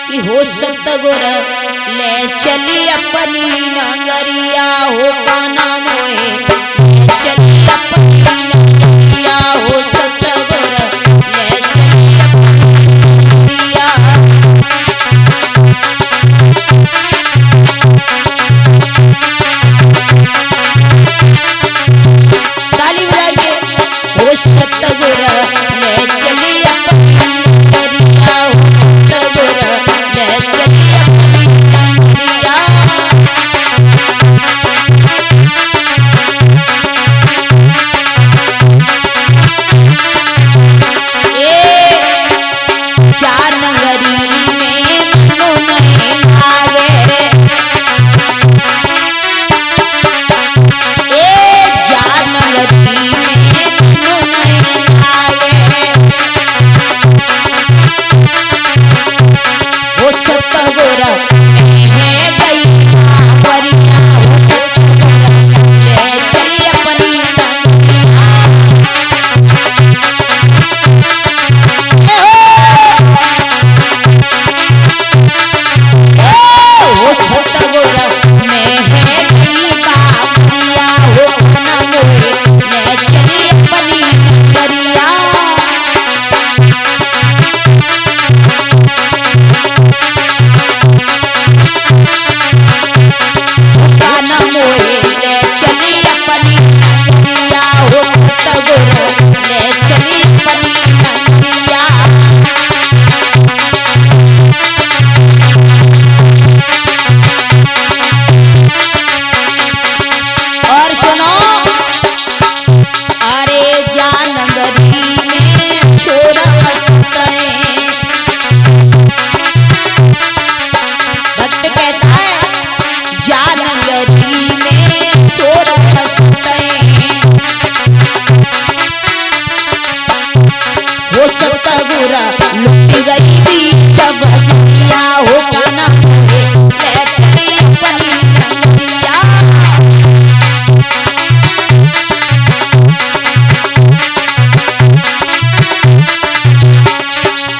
कि हो सतगुर ले चली अपनी नगरिया हो काना मोहे ले चली अपनी नगरिया हो सतगुर ले चली अपनी नगरिया। ताली बजाइए। हो सतगुर ले चली अपनी नगरिया हो सतगुर ले चली अपनी नगरिया। जा नगरी में मनो नहीं लागे जा नगरी में मनो नहीं लागे वो सतगुर में है गई परिया वो सतगुर ले चली अपनी सतगुरा लुट गई बीच बजरिया हो काना मोहे ले चली अपनी नगरिया।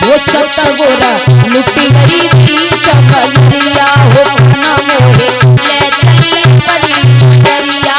वो सतगुरा लुट गई बीच बजरिया हो काना मोहे ले चली अपनी नगरिया।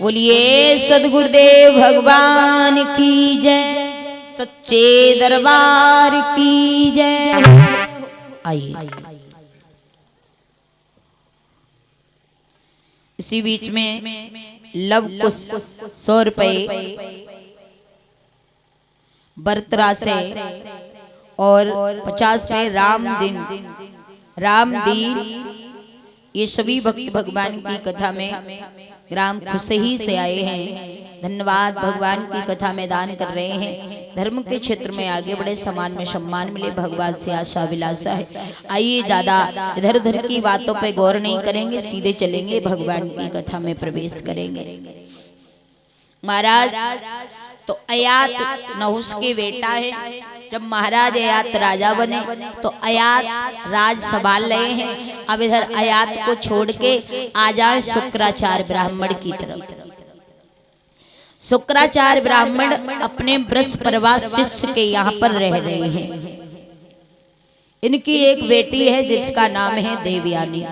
बोलिए सद्गुरुदेव भगवान की जय, सच्चे दरबार की जय। आइए इसी बीच में लव कुश 100 रुपये बर्तरा से और 50 रुपये रामदीन ये सभी भक्त भगवान की कथा में ग्राम खुशही से आए हैं। धन्यवाद, भगवान की कथा में दान कर रहे हैं। धर्म के क्षेत्र में आगे बड़े, समाज में सम्मान मिले, भगवान से आशा विलासा है। आइए ज्यादा इधर उधर की बातों पे गौर नहीं करेंगे, सीधे चलेंगे, भगवान की कथा में प्रवेश करेंगे। महाराज तो अयात नहुस के बेटा है। जब महाराज अयात राजा बने तो अयात राज संभाल रहे हैं। अब इधर अयात को छोड़ के आ जाए शुक्राचार्य ब्राह्मण की तरफ। शुक्राचार्य ब्राह्मण अपने ब्रज प्रवास शिष्य के यहाँ पर रह रहे हैं। इनकी एक बेटी है जिसका नाम है देवयानी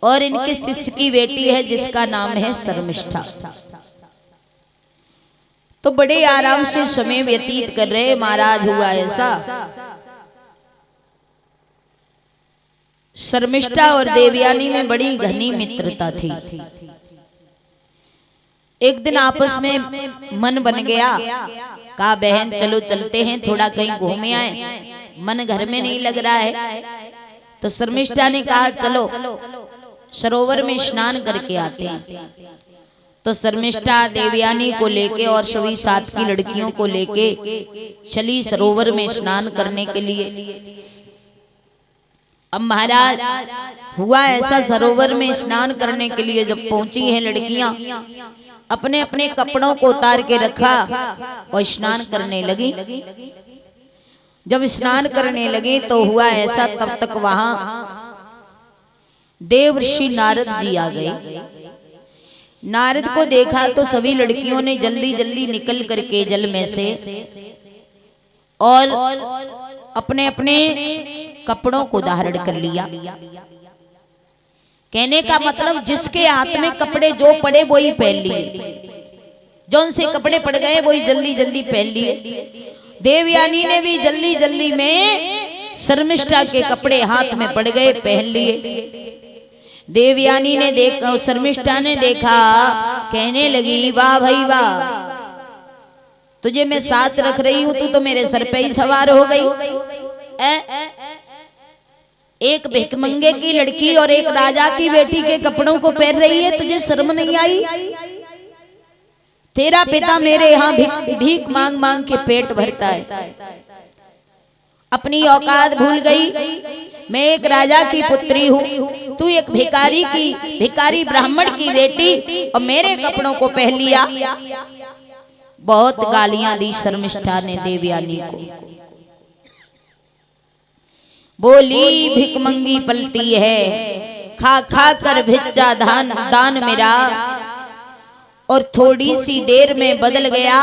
और इनके शिष्य की बेटी है जिसका नाम है शर्मिष्ठा। तो बड़े आराम से समय व्यतीत कर रहे। महाराज हुआ ऐसा, शर्मिष्ठा और देवयानी में बड़ी घनी मित्रता थी। एक दिन आपस में मन बन गया, कहा बहन चलो चलते हैं, थोड़ा कहीं घूमे आए, मन घर में नहीं लग रहा है। तो शर्मिष्ठा ने कहा चलो सरोवर में स्नान करके आते हैं। तो शर्मिष्ठा देवयानी को लेके और सभी साथ की लड़कियों को लेके चली सरोवर में स्नान करने के लिए। अब महाराज हुआ ऐसा, सरोवर में स्नान करने के लिए जब पहुंची हैं लड़कियां, अपने अपने कपड़ों को उतार के रखा और स्नान करने लगी। जब स्नान करने लगी तो हुआ ऐसा, तब तक वहां देवर्षि नारद जी आ गए। नारद को देखा तो सभी लड़कियों ने जल्दी जल्दी निकल करके जल में से और अपने अपने कपड़ों को धारण कर लिया। कहने का मतलब जिसके हाथ में कपड़े जो पड़े वो ही पहन लिए, जो उनसे कपड़े पड़ गए वही जल्दी जल्दी पहन लिए। देवयानी ने भी जल्दी जल्दी में शर्मिष्ठा के कपड़े हाथ में पड़ गए, पहन लिए। देवयानी ने देखा, शर्मिष्ठा ने देखा, कहने लगी वाह भाई वाह, तुझे मैं साथ रख रही हूं, तू तो मेरे सर पे ही सवार हो गई। एक भिखमंगे की लड़की और एक राजा की बेटी के कपड़ों को पहन रही है, तुझे शर्म नहीं आई? तेरा पिता मेरे यहाँ भीख मांग मांग के पेट भरता है, अपनी औकात भूल गई। मैं एक राजा की पुत्री हूँ, तू एक भिखारी ब्राह्मण की बेटी और मेरे कपड़ों को पहन लिया। बहुत गालियां दी शर्मिष्ठा ने देवयानी को। बोली भिखमंगी पलती है, खा खा कर भिज्जा दान मेरा, और थोड़ी सी देर में बदल गया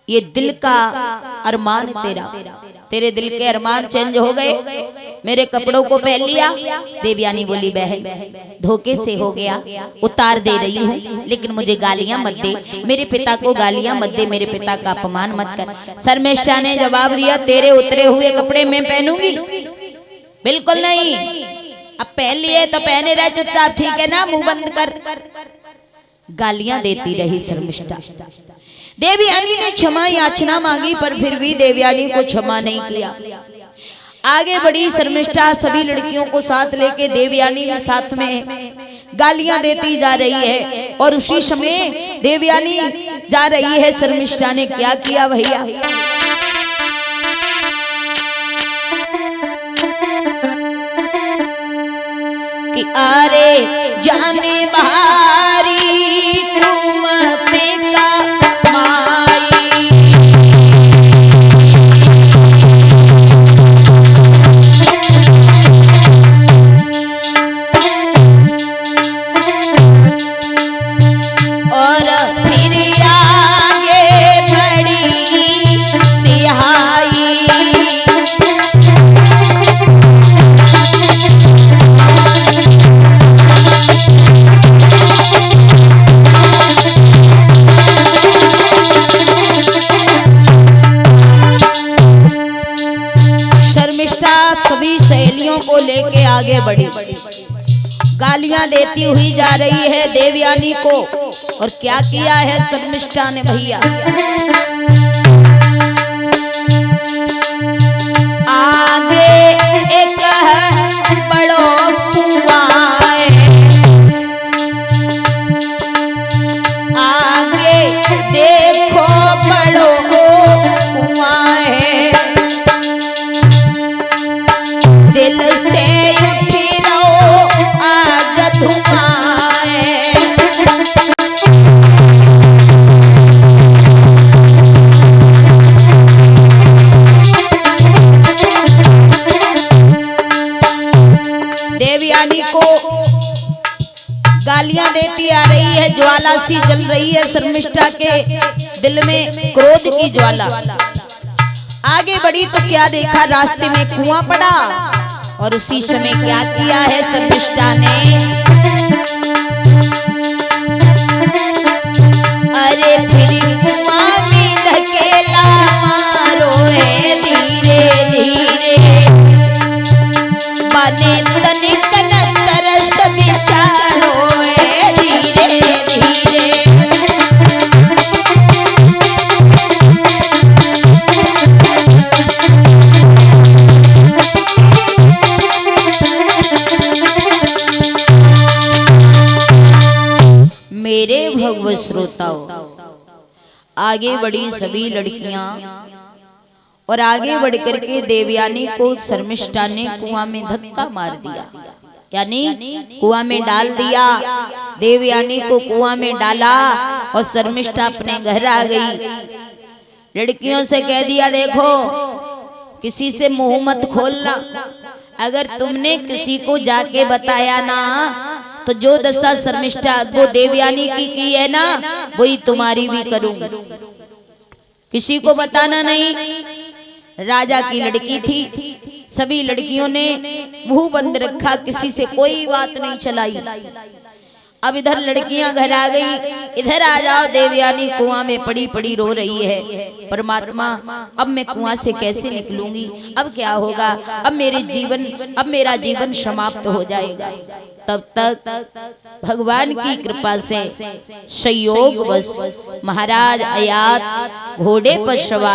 ये दिल का अरमान तेरा। तेरे दिल के अरमान चेंज हो गए, मेरे कपड़ों को पहन लिया। देवयानी बोली बहन धोखे से हो गया, उतार दे रही हूँ, लेकिन मुझे गालियां मत दे, मेरे पिता को गालियां मत दे, मेरे पिता का अपमान मत कर। शर्मिष्ठा ने जवाब दिया, तेरे उतरे हुए कपड़े मैं पहनूंगी? बिल्कुल नहीं, अब पहन लिए तो पहने रहे चुपचाप, ठीक है ना, मुंह बंद कर। गालियां देती रही शर्मिष्ठा। देवयानी ने क्षमा याचना मांगी पर फिर भी देवयानी को क्षमा नहीं किया। आगे बढ़ी शर्मिष्ठा सभी लड़कियों को साथ लेके देवयानी के साथ में गालियां देती जा रही है। और उसी समय देवयानी जा रही है, शर्मिष्ठा ने क्या किया भैया, कि अरे जाने बहारी कुमते का आगे बढ़ी, गालियां देती हुई जा रही है देवयानी को। और क्या किया है शर्मिष्ठा ने भैया, आगे एक बड़ो कुआं है, आगे देखो बड़ो कुआं है, दिल से उठी रहो आज धुआं है। देवयानी को गालियां देती आ रही है, ज्वाला सी जल रही है शर्मिष्ठा के दिल में, क्रोध की ज्वाला। आगे बढ़ी तो क्या देखा, रास्ते में कुआं पड़ा। और उसी समय क्या किया है शर्मिष्ठा ने, अरे फिर कुआं में धकेला मारो है धीरे धीरे, बने तनिक न तरस विचारो है धीरे धीरे। मेरे भगवत श्रोताओं, आगे बढ़ी सभी लड़कियां और आगे बढ़कर के देवयानी को शर्मिष्ठा ने कुआं में धक्का मार दिया, यानी कुआं में डाल दिया। देवयानी को कुआं में डाला और शर्मिष्ठा अपने घर आ गई। लड़कियों से कह दिया, देखो किसी से मुंह मत खोलना, अगर तुमने किसी को जाके बताया ना तो जो दशा शर्मिष्ठा वो देवयानी की है ना, वही तुम्हारी भी करूंगी। किसी को बताना नहीं। राजा की लड़की थी, सभी लड़कियों ने मुंह बंद रखा, किसी से कोई बात नहीं चलाई। अब इधर लड़कियां घर आ गई, इधर आ जाओ, देवयानी कुआं में पड़ी पड़ी रो रही है, परमात्मा अब मैं कुआं से कैसे निकलूंगी, अब क्या होगा, अब मेरा जीवन समाप्त हो जाएगा। तब तक भगवान की कृपा से संयोगवश महाराज अयात घोड़े पर सवार